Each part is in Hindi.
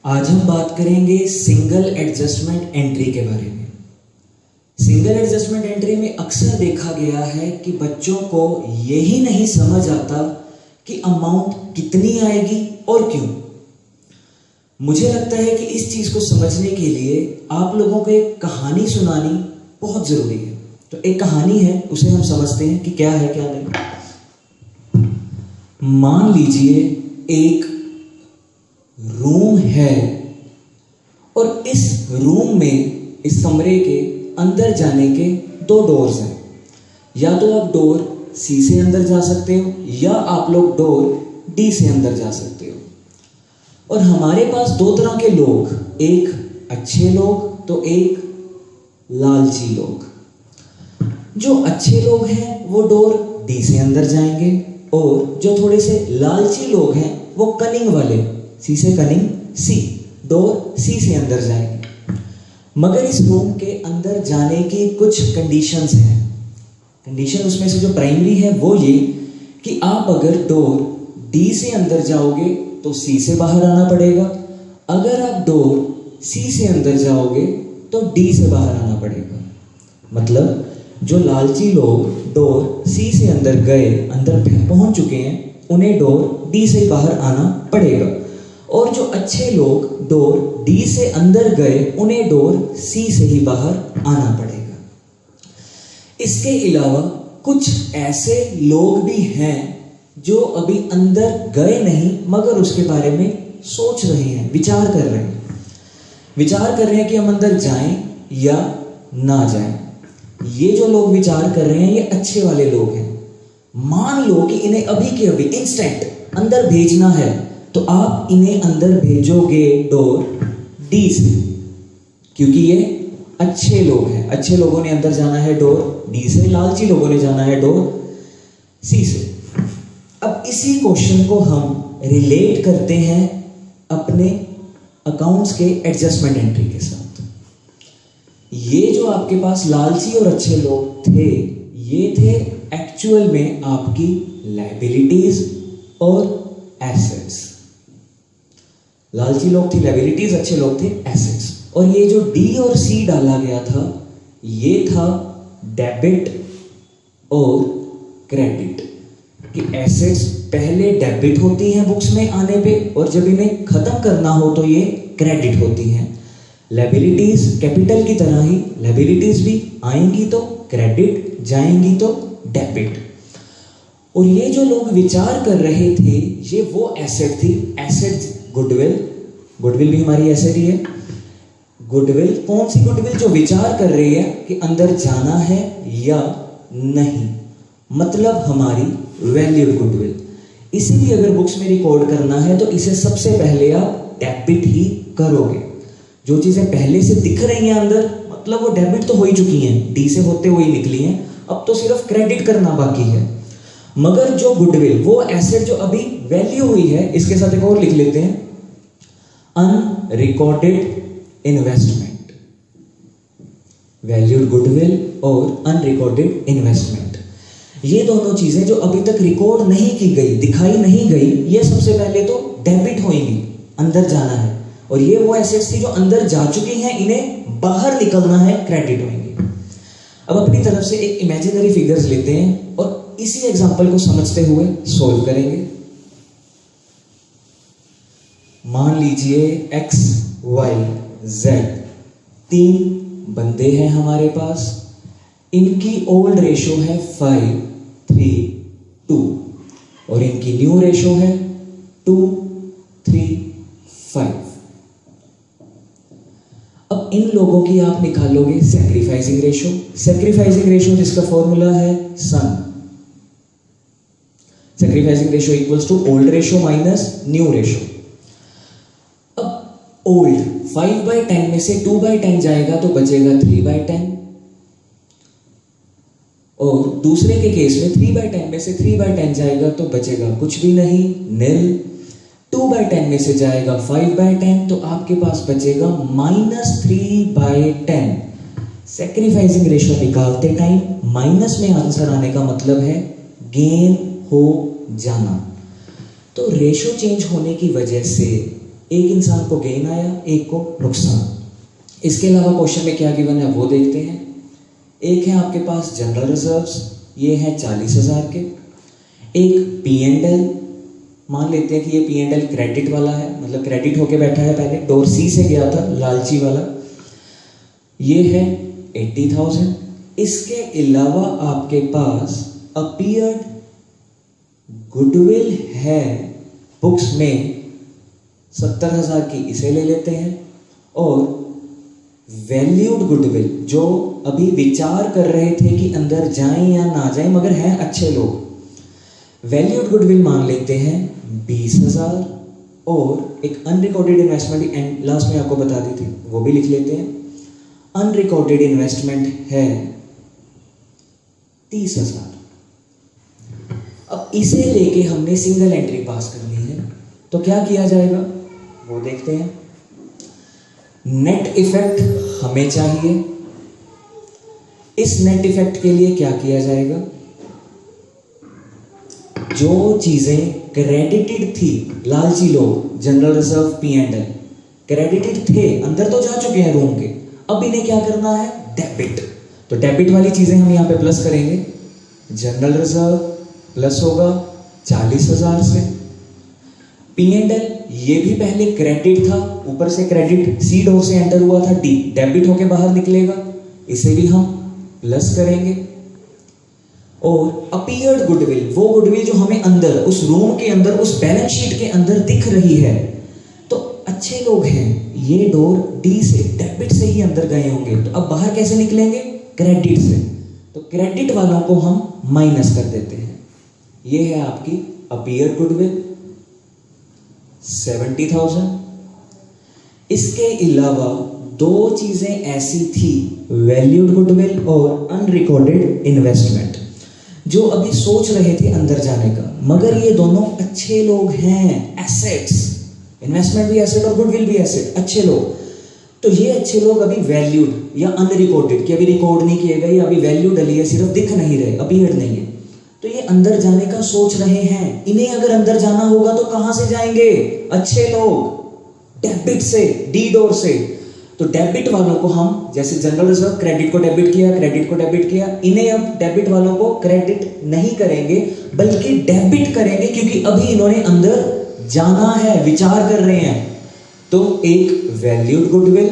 आज हम बात करेंगे सिंगल एडजस्टमेंट एंट्री के बारे में। सिंगल एडजस्टमेंट एंट्री में अक्सर देखा गया है कि बच्चों को यही नहीं समझ आता कि अमाउंट कितनी आएगी और क्यों। मुझे लगता है कि इस चीज को समझने के लिए आप लोगों को एक कहानी सुनानी बहुत जरूरी है। तो एक कहानी है, उसे हम समझते हैं कि क्या है क्या नहीं। मान लीजिए एक रूम है और इस रूम में, इस कमरे के अंदर जाने के दो डोर्स हैं। या तो आप डोर सी से अंदर जा सकते हो या आप लोग डोर डी से अंदर जा सकते हो। और हमारे पास दो तरह के लोग, एक अच्छे लोग तो एक लालची लोग। जो अच्छे लोग हैं वो डोर डी से अंदर जाएंगे और जो थोड़े से लालची लोग हैं वो कनिंग वाले, सी से कनिंग सी, डोर सी से अंदर जाएंगे। मगर इस रूम के अंदर जाने की कुछ कंडीशंस हैं। कंडीशन उसमें से जो प्राइमरी है वो ये कि आप अगर डोर डी से अंदर जाओगे तो सी से बाहर आना पड़ेगा। अगर आप डोर सी से अंदर जाओगे तो डी से बाहर आना पड़ेगा। मतलब जो लालची लोग डोर सी से अंदर गए, अंदर पहुंच चुके हैं, उन्हें डोर डी से बाहर आना पड़ेगा। और जो अच्छे लोग डोर डी से अंदर गए, उन्हें डोर सी से ही बाहर आना पड़ेगा। इसके अलावा कुछ ऐसे लोग भी हैं जो अभी अंदर गए नहीं मगर उसके बारे में सोच रहे हैं, विचार कर रहे हैं। विचार कर रहे हैं कि हम अंदर जाएं या ना जाएं। ये जो लोग विचार कर रहे हैं ये अच्छे वाले लोग हैं। मान लो कि इन्हें अभी के अभी इंस्टेंट अंदर भेजना है तो आप इन्हें अंदर भेजोगे डोर डी से, क्योंकि ये अच्छे लोग हैं। अच्छे लोगों ने अंदर जाना है डोर डी से, लालची लोगों ने जाना है डोर सी से। अब इसी क्वेश्चन को हम रिलेट करते हैं अपने अकाउंट्स के एडजस्टमेंट एंट्री के साथ। ये जो आपके पास लालची और अच्छे लोग थे, ये थे एक्चुअल में आपकी लायबिलिटीज और एसेट्स। लालची लोग थे लायबिलिटीज, अच्छे लोग थे एसेट्स। और ये जो डी और सी डाला गया था ये था डेबिट और क्रेडिट। कि एसेट्स पहले डेबिट होती हैं बुक्स में आने पे और जब इन्हें खत्म करना हो तो ये क्रेडिट होती हैं। लायबिलिटीज कैपिटल की तरह ही, लायबिलिटीज भी आएंगी तो क्रेडिट, जाएंगी तो डेबिट। और ये जो लोग विचार कर रहे थे ये वो एसेट थी, एसेट गुडविल। गुडविल भी हमारी एसेट ही है। गुडविल, कौन सी गुडविल? जो विचार कर रही है कि अंदर जाना है या नहीं, मतलब हमारी वैल्यूड गुडविल। इसे भी अगर बुक्स में रिकॉर्ड करना है तो इसे सबसे पहले आप डेबिट ही करोगे। जो चीजें पहले से दिख रही हैं अंदर, मतलब वो डेबिट तो हो ही चुकी हैं, डी से होते हुए निकली हैं, अब तो सिर्फ क्रेडिट करना बाकी है। मगर जो गुडविल, वो एसेट जो अभी वैल्यू हुई है, इसके साथ एक और लिख लेते हैं, अनरिकॉर्डेड इन्वेस्टमेंट। वैल्यूड गुडविल और अनरिकॉर्डेड इन्वेस्टमेंट, ये दोनों चीजें जो अभी तक रिकॉर्ड नहीं की गई, दिखाई नहीं गई, ये सबसे पहले तो डेबिट होंगी, अंदर जाना है। और ये वो एसेट्स थी जो अंदर जा चुकी हैं, इन्हें बाहर निकलना है, क्रेडिट होंगी। अब अपनी तरफ से एक इमेजिनरी फिगर्स लेते हैं और इसी एग्जांपल को समझते हुए सोल्व करेंगे। मान लीजिए x, y, z, 3 बंदे हैं हमारे पास। इनकी ओल्ड रेशो है 5, 3, 2 और इनकी न्यू रेशो है 2, 3, 5। अब इन लोगों की आप निकालोगे सैक्रिफाइसिंग रेशो। सैक्रिफाइसिंग रेशो जिसका फॉर्मूला है सम। Sacrificing ratio equals to old ratio minus new ratio. अब ओल्ड 5/10 में से 2/10 जाएगा तो बचेगा 3/10। और दूसरे के केस में 3/10 में से 3/10 जाएगा तो बचेगा कुछ भी नहीं, नील। 2/10 में से जाएगा 5/10 तो आपके पास बचेगा -3/10। सैक्रिफाइसिंग रेशो निकालते टाइम माइनस में आंसर आने का मतलब है गेन हो जाना। तो रेशो चेंज होने की वजह से एक इंसान को गेन आया, एक को नुकसान। इसके अलावा क्वेश्चन में क्या गिवन है वो देखते हैं। एक है आपके पास जनरल रिजर्व्स, ये है 40,000 के। एक P&L, मान लेते हैं कि ये P&L क्रेडिट वाला है, मतलब क्रेडिट होके बैठा है, पहले डोर सी से गया था, लालची वाला। ये है 80,000। इसके अलावा आपके पास अपीयर्ड गुडविल है बुक्स में 70,000 की, इसे ले लेते हैं। और वैल्यूड गुडविल, जो अभी विचार कर रहे थे कि अंदर जाएं या ना जाएं मगर हैं अच्छे लोग, वैल्यूड गुडविल मान लेते हैं 20,000। और एक अनरिकॉर्डेड इन्वेस्टमेंट एंड लास्ट में आपको बता दी थी, वो भी लिख लेते हैं। अनरिकॉर्डेड इन्वेस्टमेंट है 30,000। अब इसे लेके हमने सिंगल एंट्री पास करनी है, तो क्या किया जाएगा वो देखते हैं। नेट इफेक्ट हमें चाहिए। इस नेट इफेक्ट के लिए क्या किया जाएगा, जो चीजें क्रेडिटेड थी, लालची लोग, जनरल रिजर्व, P&L क्रेडिटेड थे, अंदर तो जा चुके हैं रूम के, अब इन्हें क्या करना है, डेबिट। तो डेबिट वाली चीजें हम यहाँ पे प्लस करेंगे। जनरल रिजर्व प्लस होगा 40,000 से। P&L ये भी पहले क्रेडिट था, ऊपर से क्रेडिट सी डोर से एंटर हुआ था, डी डेबिट होके बाहर निकलेगा, इसे भी हम प्लस करेंगे। और अपीयर्ड गुडविल, वो गुडविल जो हमें अंदर उस रूम के अंदर उस बैलेंस शीट के अंदर दिख रही है, तो अच्छे लोग हैं, ये डोर डी से डेबिट से ही अंदर गए होंगे, तो अब बाहर कैसे निकलेंगे, क्रेडिट से। तो क्रेडिट वालों को हम माइनस कर देते हैं। ये है आपकी अपीयर्ड गुडविल 70,000। इसके अलावा दो चीजें ऐसी थी, वैल्यूड गुडविल और अनरिकॉर्डेड इन्वेस्टमेंट, जो अभी सोच रहे थे अंदर जाने का, मगर ये दोनों अच्छे लोग हैं, एसेट्स, इन्वेस्टमेंट भी एसेट और गुडविल भी एसेट, अच्छे लोग। तो ये अच्छे लोग अभी वैल्यूड या अनरिकॉर्डेड, कि अभी रिकॉर्ड नहीं किए गए, अभी वैल्यू डली है, सिर्फ दिख नहीं रहे, अपीयर्ड नहीं है, तो ये अंदर जाने का सोच रहे हैं। इन्हें अगर अंदर जाना होगा तो कहां से जाएंगे, अच्छे लोग डेबिट से, डी डोर से। तो डेबिट वालों को हम, जैसे जनरल रिजर्व क्रेडिट को डेबिट किया, क्रेडिट को डेबिट किया, इन्हें अब डेबिट वालों को क्रेडिट नहीं करेंगे बल्कि डेबिट करेंगे, क्योंकि अभी इन्होंने अंदर जाना है, विचार कर रहे हैं। तो एक वैल्यूड गुडविल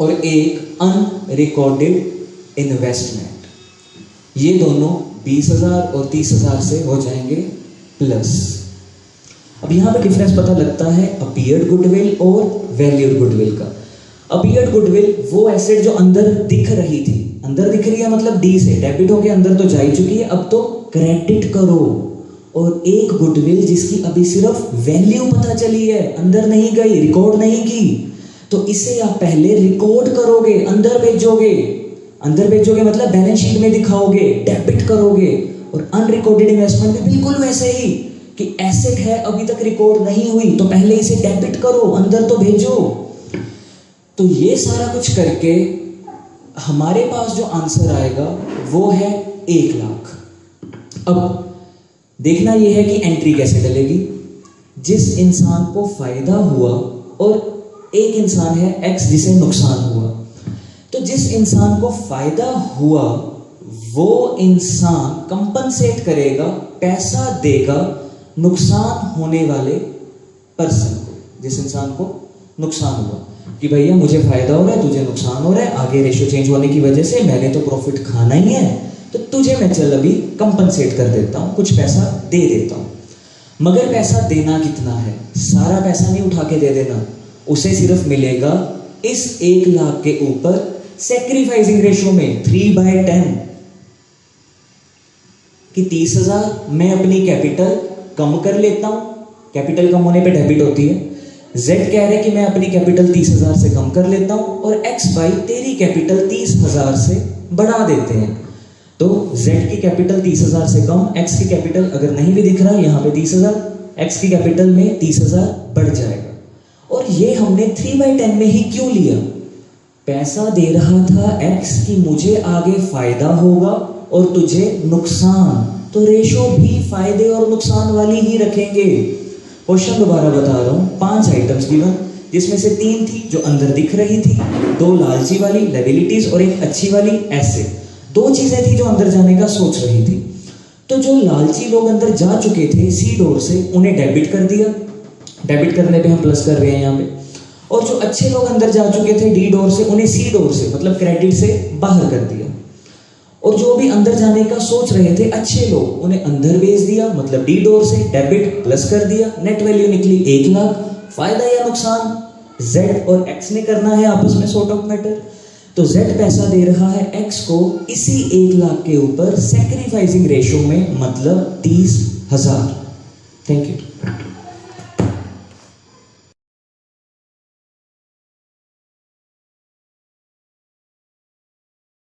और एक अनरिकॉर्डेड इन्वेस्टमेंट, ये दोनों 20,000 और 30,000 से हो जाएंगे प्लस। अब यहां पे डिफरेंस पता लगता है अपीयर्ड गुडविल और वैल्यूड गुडविल का। अपीयर्ड गुडविल वो एसेट जो अंदर दिख रही थी, अंदर दिख रही है मतलब डी से डेबिट होके अंदर तो जा ही चुकी है, अब तो क्रेडिट करो। और एक गुडविल जिसकी अभी सिर्फ वैल्यू पता चली है, अंदर नहीं गई, रिकॉर्ड नहीं की, तो इसे आप पहले रिकॉर्ड करोगे, अंदर भेजोगे, अंदर भेजोगे मतलब बैलेंस शीट में दिखाओगे, डेबिट करोगे। और अनरिकॉर्डेड इन्वेस्टमेंट भी बिल्कुल वैसे ही, कि एसेट है अभी तक रिकॉर्ड नहीं हुई, तो पहले इसे डेबिट करो, अंदर तो भेजो। तो ये सारा कुछ करके हमारे पास जो आंसर आएगा वो है 1 लाख। अब देखना यह है कि एंट्री कैसे डलेगी। जिस इंसान को फायदा हुआ और एक इंसान है एक्स जिसे नुकसान हुआ, तो जिस इंसान को फायदा हुआ वो इंसान कंपनसेट करेगा, पैसा देगा नुकसान होने वाले पर्सन को। जिस इंसान को नुकसान हुआ कि भैया मुझे फायदा हो रहा है, तुझे नुकसान हो रहा है, आगे रेशियो चेंज होने की वजह से मैंने तो प्रॉफिट खाना ही है, तो तुझे मैं चल अभी कंपनसेट कर देता हूं, कुछ पैसा दे देता हूं। मगर पैसा देना कितना है, सारा पैसा नहीं उठा के दे देना, उसे सिर्फ मिलेगा इस 1 लाख के ऊपर सैक्रिफाइसिंग रेशियो में 3/10 कि 30,000 मैं अपनी कैपिटल कम कर लेता हूं, कैपिटल कम होने पे डेबिट होती है। Z कह रहे कि मैं अपनी कैपिटल 30,000 से कम कर लेता हूं और X भाई तेरी कैपिटल 30,000 से बढ़ा देते हैं। तो Z की कैपिटल 30,000 से कम, X की कैपिटल अगर नहीं भी दिख रहा है यहाँ पे 30,000, X की कैपिटल में 30,000 बढ़ जाएगा। और ये हमने 3/10 में ही क्यों लिया, पैसा दे रहा था X कि मुझे आगे फायदा होगा और तुझे नुकसान, तो रेशो भी फायदे और नुकसान वाली ही रखेंगे। क्वेश्चन दोबारा बता रहा हूँ, 5 आइटम्स गिवन, जिसमें से 3 थी जो अंदर दिख रही थी, 2 लालची वाली लायबिलिटीज और एक अच्छी वाली एसेट। 2 चीजें थी जो अंदर जाने का सोच रही थी। तो जो लालची लोग अंदर जा चुके थे सी डोर से, उन्हें डेबिट कर दिया, डेबिट करने पे हम प्लस कर रहे हैं यहाँ पे। और जो अच्छे लोग अंदर जा चुके थे डी डोर से, उन्हें सी डोर से मतलब क्रेडिट से बाहर कर दिया। और जो भी अंदर जाने का सोच रहे थे अच्छे लोग, उन्हें अंदर भेज दिया, मतलब डी डोर से डेबिट प्लस कर दिया। नेट वैल्यू निकली 1 लाख। फायदा या नुकसान Z और X ने करना है आपस में सॉर्ट ऑफ मैटर। तो Z पैसा दे रहा है X को इसी 1 लाख के ऊपर सैक्रिफाइसिंग रेशो में, मतलब 30,000। Thank you.